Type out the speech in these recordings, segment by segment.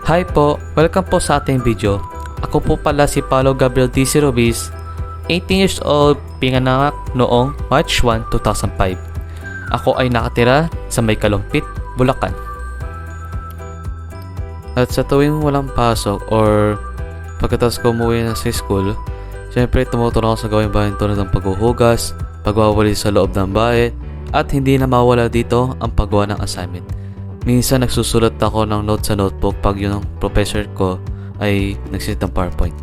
Hi po, welcome po sa ating video. Ako po pala si Paulo Gabriel DC Robis, 18 years old, pinganak noong March 1, 2005. Ako ay nakatira sa May Kalumpit, Bulacan. At sa tuwing walang pasok or pagkatapos ko umuwi na sa school, syempre tumutulong ako sa gawing bahay tulad ng paghuhugas, pagwawali sa loob ng bahay, at hindi na mawala dito ang paggawa ng assignment. Minsan nagsusulat ako ng notes sa notebook pag yun ang professor ko ay nagsisit ng PowerPoint.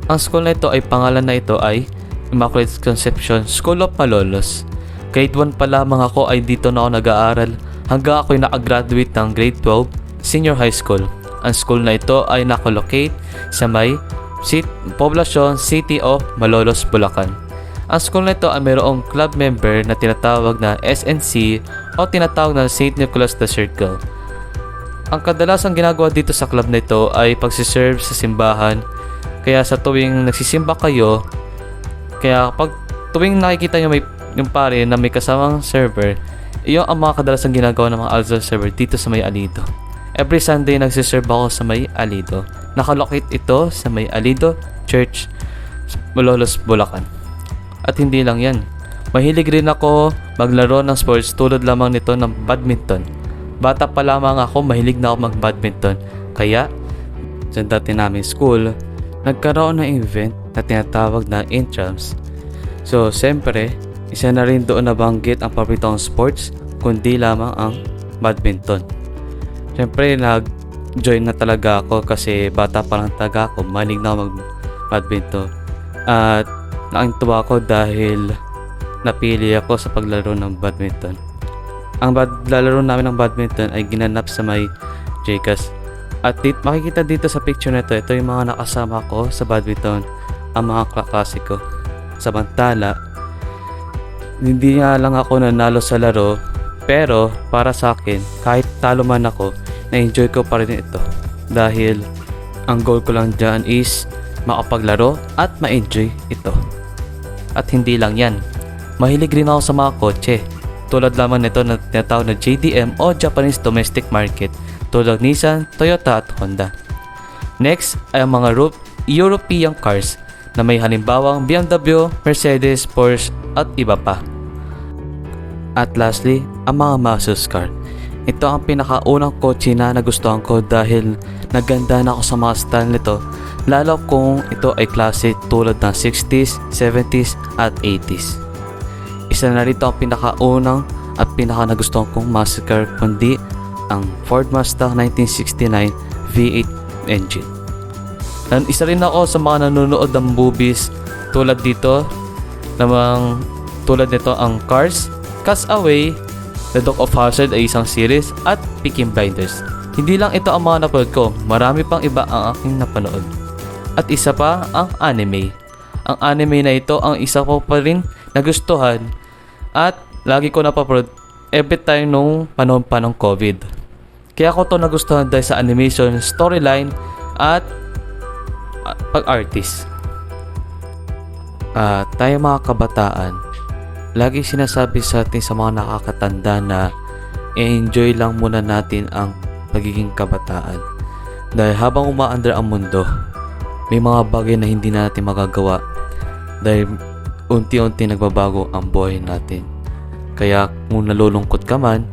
Ang school na ito ay pangalan na ito ay Immaculate Conception School of Malolos. Grade 1 pa lamang ako ay dito na ako nag-aaral hanggang ako'y nakagraduate ng grade 12 senior high school. Ang school na ito ay nakolocate sa may poblasyon City of Malolos, Bulacan. Ang school na ito ay mayroong club member na tinatawag na SNC o tinatawag na St. Nicholas the Circle. Ang kadalasang ginagawa dito sa club na ito ay pagsiserve sa simbahan. Kaya sa tuwing nagsisimba kayo, kaya pag tuwing nakikita nyo yung pare na may kasamang server, iyon ang mga kadalasang ginagawa ng mga altar server dito sa may Alido. Every Sunday nagsiserve ako sa may Alido. Nakalocate ito sa may Alido Church, Malolos, Bulacan. At hindi lang yan, mahilig rin ako maglaro ng sports tulad lamang nito ng badminton. Bata pa lamang ako, mahilig na ako mag-badminton. Kaya, sa dati naming school, nagkaroon ng event na tinatawag na intrams. So, siyempre, isa na rin doon nabanggit ang paboritong sports, kundi lamang ang badminton. Siyempre, nag-join na talaga ako kasi bata pa lang talaga ako, mahilig na ako mag-badminton. At nakakituwa ako dahil napili ako sa paglaro ng badminton. Ang lalaro namin ng badminton ay ginanap sa may JCAS. At makikita dito sa picture na ito yung mga nakasama ko sa badminton, ang mga kaklase ko. Samantala, hindi nga lang ako nanalo sa laro, pero para sa akin, kahit talo man ako, na-enjoy ko pa rin ito. Dahil ang goal ko lang dyan is makapaglaro at ma-enjoy ito. At hindi lang yan, mahilig rin ako sa mga kotse. Tulad lamang nito na tinatawag na JDM o Japanese Domestic Market, tulad Nissan, Toyota at Honda. Next ay ang mga European cars na may halimbawang BMW, Mercedes, Porsche at iba pa. At lastly, ang mga muscle car. Ito ang pinakaunang kotse na nagustuhan ko dahil naganda na ako sa mga style nito, lalo kung ito ay klase tulad ng 60s, 70s at 80s. Isa na rito ang pinakaunang at pinaka nagustuhan kong muscle car kundi ang Ford Mustang 1969 V8 engine. Isa rin ako sa mga nanonood ng movies tulad dito, tulad nito ang Cars, Castaway, The Dog of Hazard ay isang series at Peaky Blinders. Hindi lang ito ang mga napanood ko, marami pang iba ang aking napanood. At isa pa ang anime. Ang anime na ito ang isa ko pa rin nagustuhan at lagi ko napapanood every time nung panahon pa ng COVID. Kaya ko to nagustuhan dahil sa animation, storyline at pag-artist. Tayo mga kabataan, lagi sinasabi sa atin sa mga nakakatanda na enjoy lang muna natin ang pagiging kabataan. Dahil habang umaandar ang mundo, may mga bagay na hindi natin magagawa dahil unti-unti nagbabago ang buhay natin. Kaya kung nalulungkot ka man,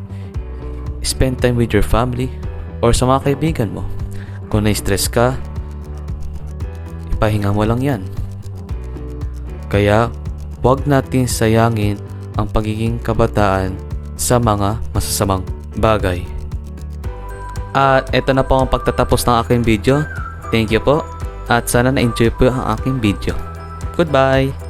spend time with your family or sa mga kaibigan mo. Kung na-stress ka, ipahinga mo lang yan. Kaya huwag natin sayangin ang pagiging kabataan sa mga masasamang bagay. At eto na po ang pagtatapos ng aking video. Thank you po at sana na-enjoy po ang aking video. Goodbye!